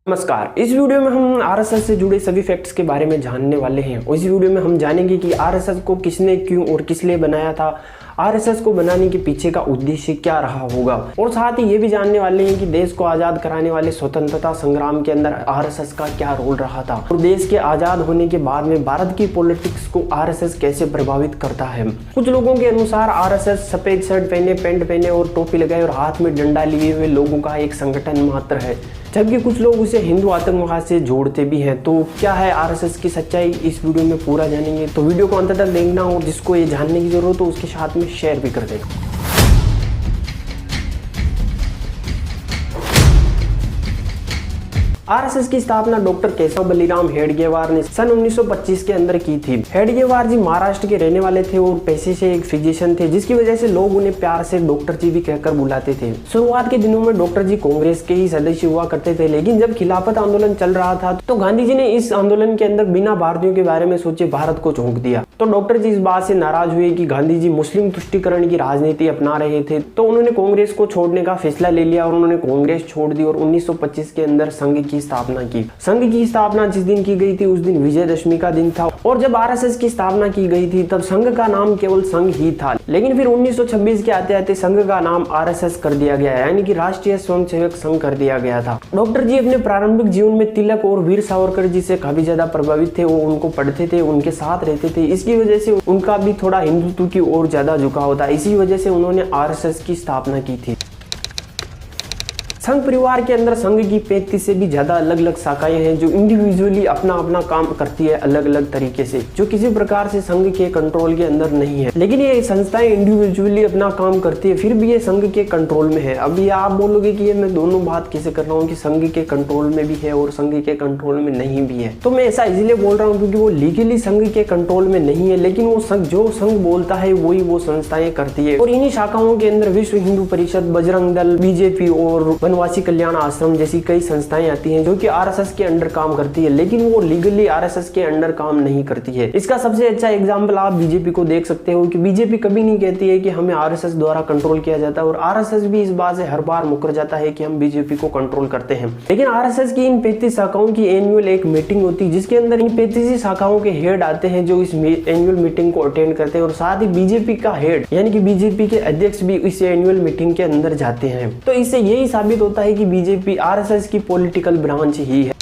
नमस्कार। इस वीडियो में हम आरएसएस से जुड़े सभी फैक्ट्स के बारे में जानने वाले हैं और इस वीडियो में हम जानेंगे कि आरएसएस को किसने, क्यों और किस लिए बनाया था, आरएसएस को बनाने के पीछे का उद्देश्य क्या रहा होगा और साथ ही ये भी जानने वाले हैं कि देश को आज़ाद कराने वाले स्वतंत्रता संग्राम के अंदर आरएसएस का क्या रोल रहा था और देश के आज़ाद होने के बाद में भारत की पॉलिटिक्स को आरएसएस कैसे प्रभावित करता है। कुछ लोगों के अनुसार आरएसएस सफेद शर्ट पहने, पैंट पहने और टोपी लगाए और हाथ में डंडा लिए हुए लोगों का एक संगठन मात्र है, जबकि कुछ लोग उसे हिंदू आतंकवाद से जोड़ते भी हैं। तो क्या है आरएसएस की सच्चाई, इस वीडियो में पूरा जानेंगे। तो वीडियो को अंत तक देखना और जिसको ये जानने की जरूरत हो उसके साथ में शेयर भी कर देना। आरएसएस की स्थापना डॉक्टर केशव बलिराम हेडगेवार ने सन 1925 के अंदर की थी। हेडगेवार जी महाराष्ट्र के रहने वाले थे और पेशे से एक फिजिशियन थे, जिसकी वजह से लोग उन्हें प्यार से डॉक्टर जी भी कहकर बुलाते थे। शुरुआत के दिनों में डॉक्टर जी कांग्रेस के ही सदस्य हुआ करते थे, लेकिन जब खिलाफत आंदोलन चल रहा था तो गांधी जी ने इस आंदोलन के अंदर बिना भारतीयों के बारे में सोचे भारत को झोंक दिया। तो डॉक्टर जी इस बात से नाराज हुए कि गांधी जी मुस्लिम तुष्टीकरण की राजनीति अपना रहे थे, तो उन्होंने कांग्रेस को छोड़ने का फैसला ले लिया और उन्होंने कांग्रेस छोड़ दी और 1925 के अंदर संघ की स्थापना की। संघ की स्थापना जिस दिन की गई थी उस दिन विजयदशमी का दिन था और जब आरएसएस की स्थापना की गई थी तब संघ का नाम केवल संघ ही था, लेकिन फिर 1926 के आते आते संघ का नाम आरएसएस कर दिया गया, यानी कि राष्ट्रीय स्वयंसेवक संघ कर दिया गया था। डॉक्टर जी अपने प्रारंभिक जीवन में तिलक और वीर सावरकर जी से काफी ज्यादा प्रभावित थे। वो उनको पढ़ते थे, उनके साथ रहते थे, इसकी वजह से उनका भी थोड़ा हिंदुत्व की ओर ज्यादा झुकाव था। इसी वजह से उन्होंने आरएसएस की स्थापना की थी। संघ परिवार के अंदर संघ की 35 से भी ज्यादा अलग अलग शाखाएं हैं जो इंडिविजुअली अपना अपना काम करती है अलग अलग तरीके से, जो किसी प्रकार से संघ के कंट्रोल के अंदर नहीं है। लेकिन ये संस्थाएं इंडिविजुअली अपना काम करती है, फिर भी ये संघ के कंट्रोल में है। अब ये आप बोलोगे कि ये मैं दोनों बात कैसे कर रहा हूँ कि संघ के कंट्रोल में भी है और संघ के कंट्रोल में नहीं भी है। तो मैं ऐसा इसलिए बोल रहा हूँ क्योंकि वो लीगली संघ के कंट्रोल में नहीं है, लेकिन वो संघ जो संघ बोलता है वही वो संस्थाएं करती है। और इन्हीं शाखाओं के अंदर विश्व हिंदू परिषद, बजरंग दल, बीजेपी और वनवासी कल्याण आश्रम जैसी कई संस्थाएं आती हैं जो कि आरएसएस के अंडर काम करती है, लेकिन वो लीगली आरएसएस के अंडर काम नहीं करती है। इसका सबसे अच्छा एग्जांपल आप बीजेपी को देख सकते हो कि बीजेपी कभी नहीं कहती है कि हमें आरएसएस द्वारा कंट्रोल किया जाता है और आरएसएस भी इस बात से हर बार मुकर जाता है कि हम बीजेपी को कंट्रोल करते हैं। लेकिन आरएसएस की इन 35 शाखाओं की एनुअल एक मीटिंग होती है जिसके अंदर इन 35 शाखाओं के हेड आते हैं जो इस एनुअल मीटिंग को अटेंड करते हैं और साथ ही बीजेपी का हेड यानी कि बीजेपी के अध्यक्ष भी इस एनुअल मीटिंग के अंदर जाते हैं। तो इससे यही साबित होता है कि बीजेपी आरएसएस की पॉलिटिकल ब्रांच ही है।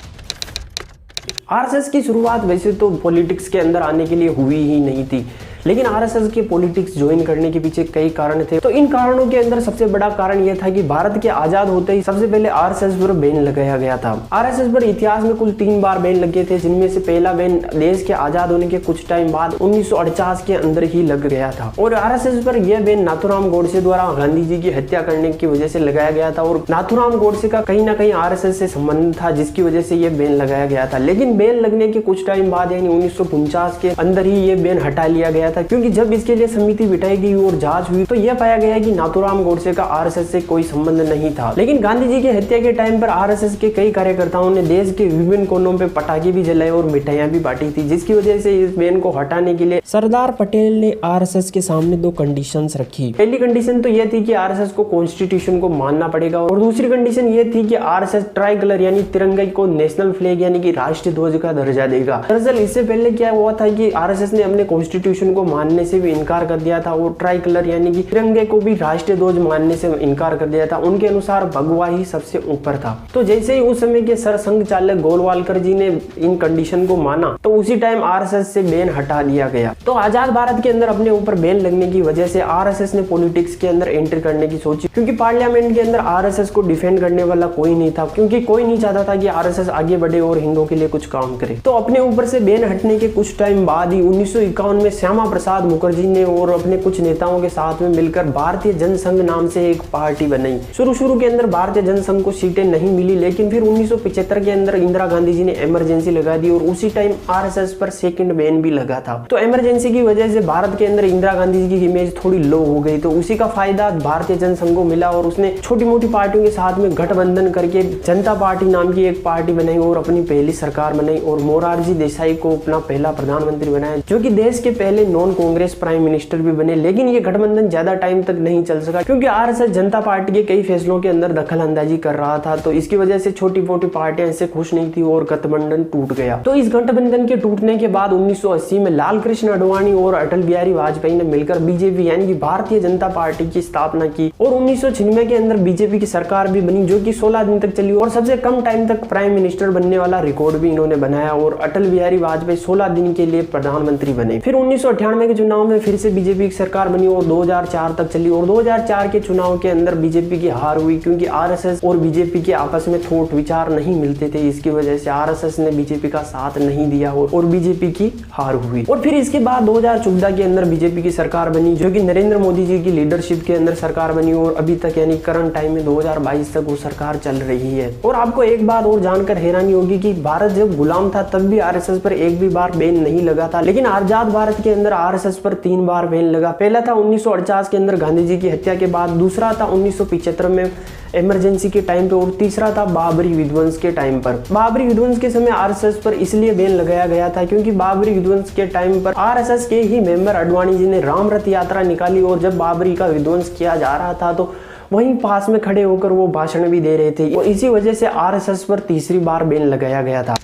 आरएसएस की शुरुआत वैसे तो पॉलिटिक्स के अंदर आने के लिए हुई ही नहीं थी, लेकिन आरएसएस के पॉलिटिक्स ज्वाइन करने के पीछे कई कारण थे। तो इन कारणों के अंदर सबसे बड़ा कारण यह था कि भारत के आजाद होते ही सबसे पहले आरएसएस पर बैन लगाया गया था। आरएसएस पर इतिहास में कुल 3 बार बैन लगे थे, जिनमें से पहला बैन देश के आजाद होने के कुछ टाइम बाद 1948 के अंदर ही लग गया था और आरएसएस पर यह बैन नाथूराम गोडसे द्वारा गांधी जी की हत्या करने की वजह से लगाया गया था और नाथूराम गोडसे का कहीं ना कहीं आरएसएस से संबंध था, जिसकी वजह से यह बैन लगाया गया था। लेकिन बैन लगने के कुछ टाइम बाद यानी 1949 के अंदर ही ये बैन हटा लिया गया था, क्योंकि जब इसके लिए समिति बिठाई गई और जांच हुई तो यह पाया गया कि नाथूराम गोडसे का आरएसएस से कोई संबंध नहीं था। लेकिन गांधी जी की हत्या के टाइम पर आरएसएस के कई कार्यकर्ताओं ने देश के विभिन्न कोनों पे पटाखे भी जलाए और मिठाइयां भी बांटी थी, जिसकी वजह से इस बैन को हटाने के लिए सरदार पटेल ने आरएसएस के सामने 2 कंडीशंस रखी। पहली कंडीशन तो यह थी कि आरएसएस को कॉन्स्टिट्यूशन को मानना पड़ेगा और दूसरी कंडीशन यह थी कि आरएसएस ट्राई कलर यानी तिरंगे को नेशनल फ्लैग यानी कि राष्ट्रीय ध्वज का दर्जा देगा। दरअसल इससे पहले क्या हुआ था कि आरएसएस ने अपने कॉन्स्टिट्यूशन को मानने से भी इनकार कर दिया था और ट्राई कलर यानी कि तिरंगे को भी राष्ट्रीय ध्वज मानने से इनकार कर दिया था। उनके अनुसार भगवा ही सबसे ऊपर था। तो जैसे ही उस समय के सरसंघ चालक गोलवालकर जी ने इन कंडीशन को माना तो उसी टाइम आरएसएस से बैन हटा दिया गया। तो आजाद भारत के अंदर अपने ऊपर बैन लगने की वजह से आरएसएस ने पॉलिटिक्स के अंदर एंटर करने की सोची, क्योंकि पार्लियामेंट के अंदर आरएसएस को डिफेंड करने वाला कोई नहीं था, क्योंकि कोई नहीं चाहता था कि आरएसएस आगे बढ़े और हिंदुओं के लिए कुछ काम करे। तो अपने ऊपर से बैन हटने के कुछ टाइम बाद ही 1951 में श्यामा प्रसाद मुखर्जी ने और अपने कुछ नेताओं के साथ में मिलकर भारतीय जनसंघ नाम से एक पार्टी बनाई। शुरू के अंदर भारतीय जनसंघ को सीटें नहीं मिली, लेकिन फिर 1975 के अंदर इंदिरा गांधी जी ने इमरजेंसी लगा दी और उसी टाइम आरएसएस पर सेकंड बैन भी लगा था। तो इमरजेंसी की वजह से भारत के अंदर इंदिरा गांधी जी की इमेज थोड़ी लो हो गई, तो उसी का फायदा भारतीय जनसंघ को मिला और उसने छोटी मोटी पार्टियों के साथ में गठबंधन करके जनता पार्टी नाम की एक पार्टी बनाई और अपनी पहली सरकार बनाई और मोरारजी देसाई को अपना पहला प्रधानमंत्री बनाया, जो कि देश के पहले नॉन कांग्रेस प्राइम मिनिस्टर भी बने, लेकिन ये गठबंधन ज्यादा टाइम तक नहीं चल सका क्योंकि आरएसएस जनता पार्टी के कई फैसलों के अंदर दखल अंदाजी कर रहा था। तो इसकी वजह से छोटी मोटी पार्टियां इससे खुश नहीं थी और गठबंधन टूट गया। तो इस गठबंधन के टूटने के बाद 1980 में लाल कृष्ण आडवाणी और अटल बिहारी वाजपेयी ने मिलकर बीजेपी यानी कि भारतीय जनता पार्टी की स्थापना की और 1996 के अंदर बीजेपी की सरकार भी बनी जो कि 16 दिन तक चली और सबसे कम टाइम तक प्राइम मिनिस्टर बनने वाला रिकॉर्ड भी इन्होंने बनाया और अटल बिहारी वाजपेयी 16 दिन के लिए प्रधानमंत्री बने। फिर 1998 के चुनाव में फिर से बीजेपी की सरकार बनी और 2004 तक चली और 2004 के चुनाव के अंदर बीजेपी की हार हुई क्योंकि आरएसएस और बीजेपी के आपस में थोट विचार नहीं मिलते थे। इसकी वजह से आरएसएस ने बीजेपी का साथ नहीं दिया और बीजेपी की हार हुई। और फिर इसके बाद 2014 के अंदर बीजेपी की सरकार बनी जो कि नरेंद्र मोदी जी की लीडरशिप के अंदर सरकार बनी और अभी तक यानी करंट टाइम में 2022 तक वो सरकार चल रही है। और आपको एक बात और जानकर हैरानी होगी कि भारत जब गुलाम था तब भी आरएसएस पर एक भी बार बैन नहीं लगा था, लेकिन आजाद भारत के अंदर आरएसएस पर 3 बार बैन लगा। पहला था 1948 के अंदर गांधी जी की हत्या के बाद, दूसरा था 1975 में इमरजेंसी के टाइम पे और तीसरा था बाबरी विध्वंस के टाइम पर। बाबरी विध्वंस के समय आरएसएस पर इसलिए बैन लगाया गया था क्योंकि बाबरी विध्वंस के टाइम पर आरएसएस के ही मेंबर आडवाणी जी ने राम रथ यात्रा निकाली और जब बाबरी का विध्वंस किया जा रहा था तो वहीं पास में खड़े होकर वो भाषण भी दे रहे थे और इसी वजह से आरएसएस पर तीसरी बार बैन लगाया गया था।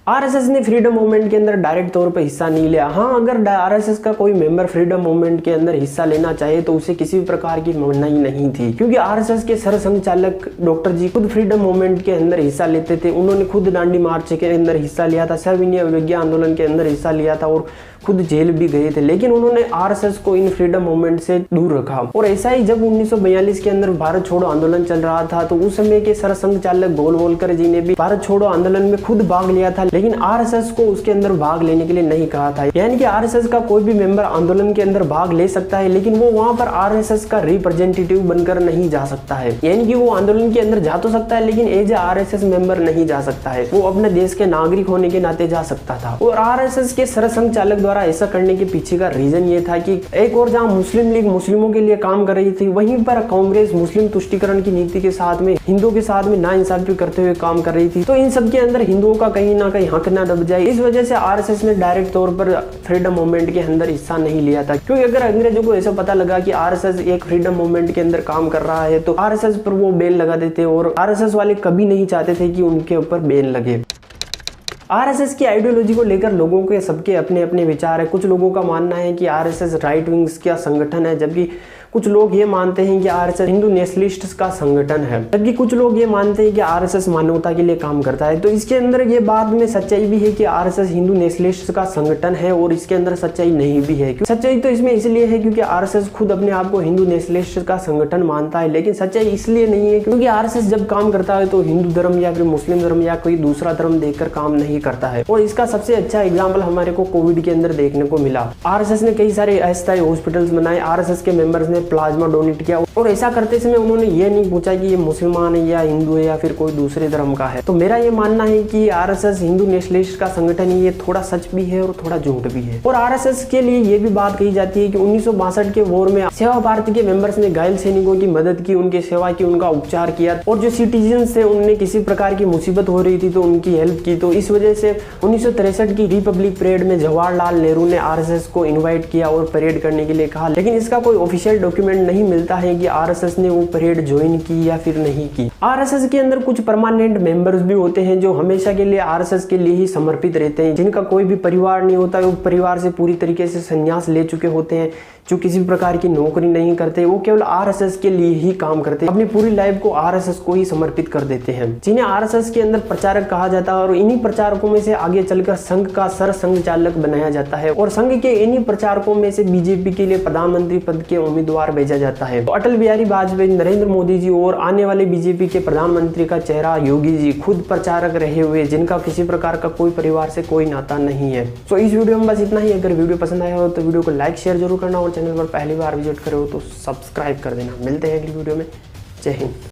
आरएसएस ने फ्रीडम मूवमेंट के अंदर डायरेक्ट तौर पर हिस्सा नहीं लिया। हाँ, अगर आरएसएस का कोई मेंबर फ्रीडम मूवमेंट के अंदर हिस्सा लेना चाहे तो उसे किसी भी प्रकार की मनाही नहीं थी क्योंकि आरएसएस के सरसंघचालक डॉक्टर जी खुद फ्रीडम मूवमेंट के अंदर हिस्सा लेते थे। उन्होंने खुद दांडी मार्च के अंदर हिस्सा लिया था, सविनय अवज्ञा आंदोलन के अंदर हिस्सा लिया था और खुद जेल भी गए थे, लेकिन उन्होंने आरएसएस को इन फ्रीडम मूवमेंट से दूर रखा। और ऐसा ही जब 1942 के अंदर भारत छोड़ो आंदोलन चल रहा था तो उस समय के सरसंघचालक गोलवलकर जी ने भी भारत छोड़ो आंदोलन में खुद भाग लिया था, लेकिन आरएसएस को उसके अंदर भाग लेने के लिए नहीं कहा था। यानी कि आरएसएस का कोई भी मेंबर आंदोलन के अंदर भाग ले सकता है, लेकिन वो वहां पर आरएसएस का रिप्रेजेंटेटिव बनकर नहीं जा सकता है। यानी कि वो आंदोलन के अंदर जा तो सकता है लेकिन एज ए आरएसएस मेंबर नहीं जा सकता है, वो अपने देश के नागरिक होने के नाते जा सकता था। और आरएसएस के सरसंघचालक द्वारा ऐसा करने के पीछे का रीजन ये था कि एक और जहां मुस्लिम लीग मुस्लिमों के लिए काम कर रही थी, वहीं पर कांग्रेस मुस्लिम तुष्टीकरण की नीति के साथ में हिंदुओं के साथ में नाइंसाफी करते हुए काम कर रही थी। तो इन सब के अंदर हिंदुओं का कहीं ना कहीं हक ना दब जाए, इस वजह से आरएसएस ने डायरेक्ट तौर पर फ्रीडम मूवमेंट के अंदर हिस्सा नहीं लिया था। क्योंकि अगर अंग्रेजों को ऐसा पता लगा कि आरएसएस एक फ्रीडम मूवमेंट के अंदर काम कर रहा है तो आरएसएस पर वो बैन लगा देते और आरएसएस वाले कभी नहीं चाहते थे कि उनके ऊपर बैन लगे। आरएसएस की आइडियोलॉजी को लेकर लोगों के सबके अपने अपने विचार है। कुछ लोगों का मानना है कि आरएसएस राइट विंग्स का संगठन है, जबकि कुछ लोग ये मानते हैं कि आरएसएस हिंदू नेशनलिस्ट्स का संगठन है, जबकि कुछ लोग ये मानते हैं कि आरएसएस मानवता के लिए काम करता है। तो इसके अंदर ये बात में सच्चाई भी है कि आरएसएस हिंदू नेशनलिस्ट्स का संगठन है और इसके अंदर सच्चाई नहीं भी है। सच्चाई तो इसमें इसलिए है क्योंकि आरएसएस खुद अपने आप को हिंदू नेशनलिस्ट का संगठन मानता है, लेकिन सच्चाई इसलिए नहीं है क्योंकि आरएसएस जब काम करता है तो हिंदू धर्म या फिर मुस्लिम धर्म या कोई दूसरा धर्म देखकर काम नहीं करता है। और इसका सबसे अच्छा एग्जाम्पल हमारे को कोविड के अंदर देखने को मिला। आरएसएस ने कई सारे अस्थायी हॉस्पिटल्स बनाए, आरएसएस के मेंबर्स ने प्लाज्मा डोनेट किया और ऐसा करते समय उन्होंने ये नहीं पूछा कि ये मुसलमान है या हिंदू है या फिर कोई दूसरे धर्म का है। तो मेरा ये मानना है कि आरएसएस हिंदू नेशनलिस्ट का संगठन है, ये थोड़ा सच भी है और थोड़ा झूठ भी है। और आरएसएस के लिए ये भी बात कही जाती है कि 1962 के वॉर में सेवा भारती के मेंबर्स ने घायल सैनिकों की मदद की, उनकी सेवा की, उनका उपचार किया और जो सिटीजन्स थे उनने किसी प्रकार की मुसीबत हो रही थी तो उनकी हेल्प की। तो इस वजह से 1963 की रिपब्लिक परेड में जवाहरलाल नेहरू ने आरएसएस को इन्वाइट किया और परेड करने के लिए कहा, लेकिन इसका कोई ऑफिशियल डॉक्यूमेंट नहीं मिलता है कि आरएसएस ने वो परेड ज्वाइन की या फिर नहीं की। आरएसएस के अंदर कुछ परमानेंट मेंबर्स भी होते हैं जो हमेशा के लिए आरएसएस के लिए ही समर्पित रहते हैं, जिनका कोई भी परिवार नहीं होता, वो परिवार से पूरी तरीके से संन्यास ले चुके होते हैं, जो किसी प्रकार की नौकरी नहीं करते, वो केवल आरएसएस के लिए ही काम करते हैं, अपनी पूरी लाइफ को आरएसएस को ही समर्पित कर देते हैं, जिन्हें आरएसएस के अंदर प्रचारक कहा जाता है। और इन्हीं प्रचारकों में से आगे चलकर संघ का सरसंघचालक बनाया जाता है और संघ के इन्हीं प्रचारकों में से बीजेपी के लिए प्रधानमंत्री पद के उम्मीदवार भेजा जाता है। तो अटल बिहारी वाजपेयी, नरेंद्र मोदी जी और आने वाले बीजेपी के प्रधानमंत्री का चेहरा योगी जी खुद प्रचारक रहे हुए, जिनका किसी प्रकार का कोई परिवार से कोई नाता नहीं है। तो इस वीडियो में बस इतना ही। अगर वीडियो पसंद आया हो तो वीडियो को लाइक शेयर जरूर करना और चैनल पर पहली बार विजिट करे हो तो सब्सक्राइब कर देना। मिलते हैं अगली वीडियो में। जय हिंद।